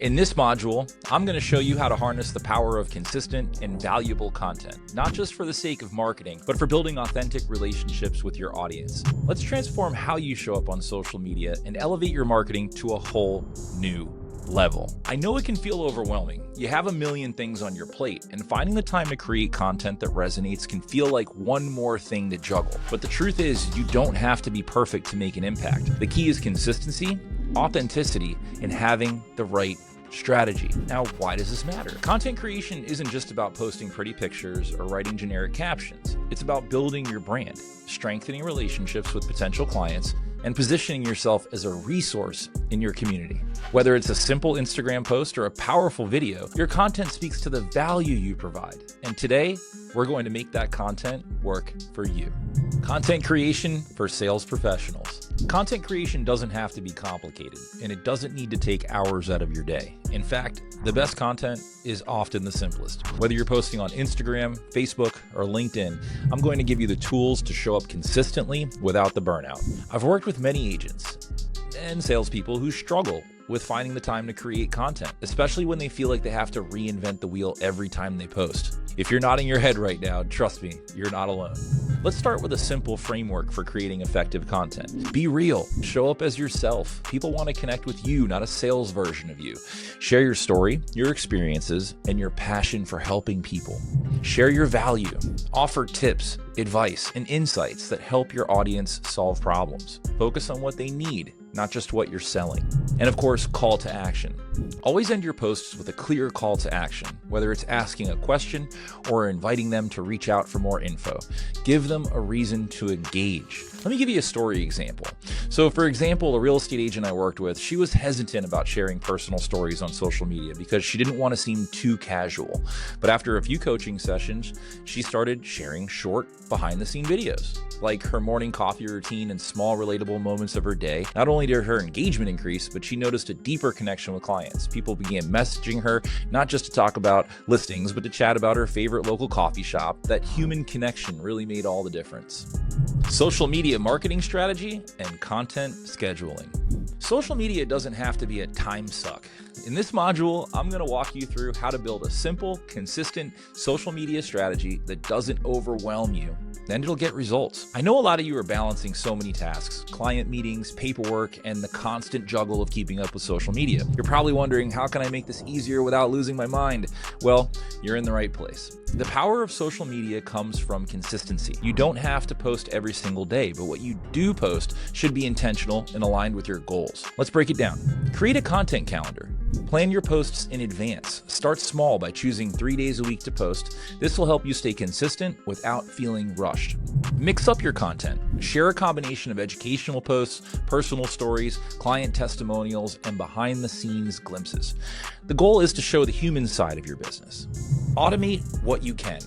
In this module, I'm going to show you how to harness the power of consistent and valuable content, not just for the sake of marketing, but for building authentic relationships with your audience. Let's transform how you show up on social media and elevate your marketing to a whole new level. I know it can feel overwhelming. You have a million things on your plate, and finding the time to create content that resonates can feel like one more thing to juggle. But the truth is, you don't have to be perfect to make an impact. The key is consistency, authenticity, and having the right strategy. Now, why does this matter? Content creation isn't just about posting pretty pictures or writing generic captions. It's about building your brand, strengthening relationships with potential clients, and positioning yourself as a resource in your community. Whether it's a simple Instagram post or a powerful video, your content speaks to the value you provide. And today, we're going to make that content work for you. Content creation for sales professionals. Content creation doesn't have to be complicated, and it doesn't need to take hours out of your day. In fact, the best content is often the simplest. Whether you're posting on Instagram, Facebook, or LinkedIn, I'm going to give you the tools to show up consistently without the burnout. I've worked with many agents and salespeople who struggle with finding the time to create content, especially when they feel like they have to reinvent the wheel every time they post. If you're nodding your head right now, trust me, you're not alone. Let's start with a simple framework for creating effective content. Be real, show up as yourself. People want to connect with you, not a sales version of you. Share your story, your experiences, and your passion for helping people. Share your value. Offer tips, advice, and insights that help your audience solve problems. Focus on what they need, not just what you're selling. And of course, call to action. Always end your posts with a clear call to action, whether it's asking a question or inviting them to reach out for more info. Give them a reason to engage. Let me give you a story example. So for example, a real estate agent I worked with, she was hesitant about sharing personal stories on social media because she didn't want to seem too casual. But after a few coaching sessions, she started sharing short behind-the-scene videos, like her morning coffee routine and small relatable moments of her day. Not only did her engagement increase, but she noticed a deeper connection with clients. People began messaging her, not just to talk about listings, but to chat about her favorite local coffee shop. That human connection really made all the difference. Social media marketing strategy and content scheduling. Social media doesn't have to be a time suck. In this module, I'm going to walk you through how to build a simple, consistent social media strategy that doesn't overwhelm you. Then it'll get results. I know a lot of you are balancing so many tasks, client meetings, paperwork, and the constant juggle of keeping up with social media. You're probably wondering, how can I make this easier without losing my mind? Well, you're in the right place. The power of social media comes from consistency. You don't have to post every single day, but what you do post should be intentional and aligned with your goals. Let's break it down. Create a content calendar. Plan your posts in advance. Start small by choosing 3 days a week to post. This will help you stay consistent without feeling rushed. Mix up your content. Share a combination of educational posts, personal stories, client testimonials, and behind-the-scenes glimpses. The goal is to show the human side of your business. Automate what you can.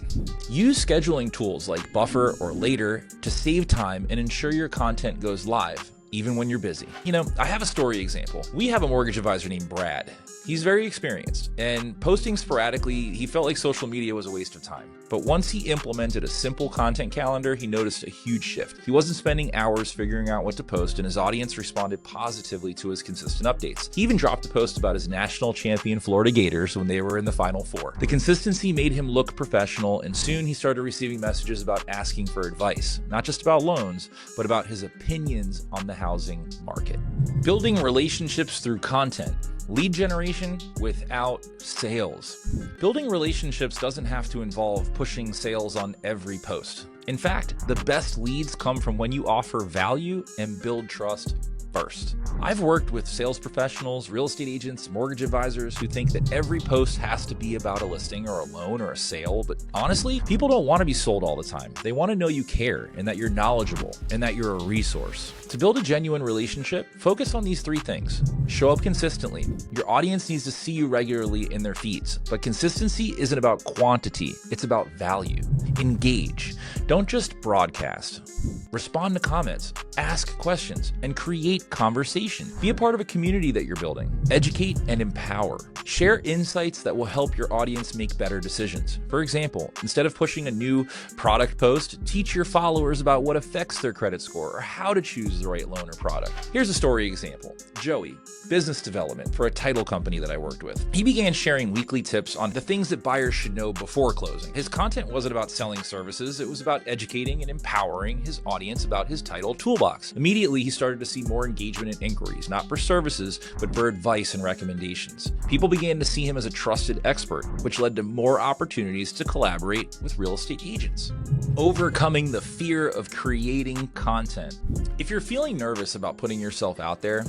Use scheduling tools like Buffer or Later to save time and ensure your content goes live, even when you're busy. You know, I have a story example. We have a mortgage advisor named Brad. He's very experienced, and posting sporadically, he felt like social media was a waste of time. But once he implemented a simple content calendar, he noticed a huge shift. He wasn't spending hours figuring out what to post, and his audience responded positively to his consistent updates. He even dropped a post about his national champion Florida Gators when they were in the Final Four. The consistency made him look professional, and soon he started receiving messages about asking for advice, not just about loans, but about his opinions on the housing market. Building relationships through content. Lead generation without sales. Building relationships doesn't have to involve pushing sales on every post. In fact, the best leads come from when you offer value and build trust first. I've worked with sales professionals, real estate agents, mortgage advisors who think that every post has to be about a listing or a loan or a sale, but honestly, people don't want to be sold all the time. They want to know you care and that you're knowledgeable and that you're a resource. To build a genuine relationship, focus on these 3 things. Show up consistently. Your audience needs to see you regularly in their feeds, but consistency isn't about quantity, it's about value. Engage. Don't just broadcast. Respond to comments. Ask questions and create conversation. Be a part of a community that you're building. Educate and empower. Share insights that will help your audience make better decisions. For example, instead of pushing a new product post, teach your followers about what affects their credit score or how to choose the right loan or product. Here's a story example. Joey, business development for a title company that I worked with. He began sharing weekly tips on the things that buyers should know before closing. His content wasn't about selling services, it was about educating and empowering his audience about his title toolbox. Immediately, he started to see more engagement and inquiries, not for services, but for advice and recommendations. People began to see him as a trusted expert, which led to more opportunities to collaborate with real estate agents. Overcoming the fear of creating content. If you're feeling nervous about putting yourself out there,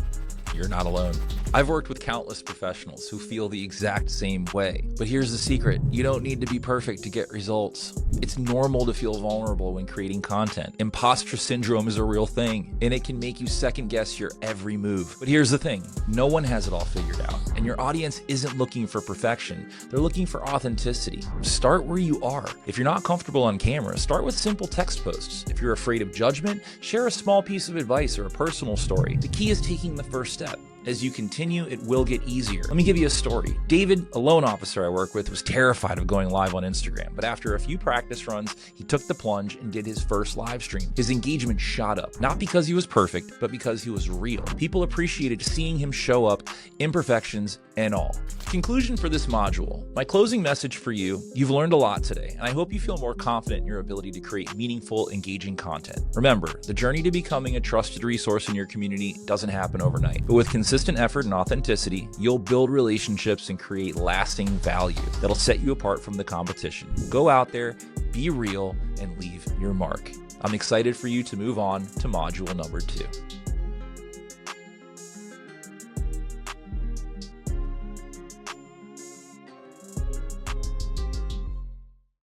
you're not alone. I've worked with countless professionals who feel the exact same way. But here's the secret. You don't need to be perfect to get results. It's normal to feel vulnerable when creating content. Imposter syndrome is a real thing, and it can make you second guess your every move. But here's the thing. No one has it all figured out, and your audience isn't looking for perfection. They're looking for authenticity. Start where you are. If you're not comfortable on camera, start with simple text posts. If you're afraid of judgment, share a small piece of advice or a personal story. The key is taking the first step. As you continue, it will get easier. Let me give you a story. David, a loan officer I work with, was terrified of going live on Instagram, but after a few practice runs, he took the plunge and did his first live stream. His engagement shot up, not because he was perfect, but because he was real. People appreciated seeing him show up, imperfections and all. Conclusion for this module. My closing message for you, you've learned a lot today, and I hope you feel more confident in your ability to create meaningful, engaging content. Remember, the journey to becoming a trusted resource in your community doesn't happen overnight, but with consistent effort and authenticity, you'll build relationships and create lasting value that'll set you apart from the competition. Go out there, be real, and leave your mark. I'm excited for you to move on to module number 2.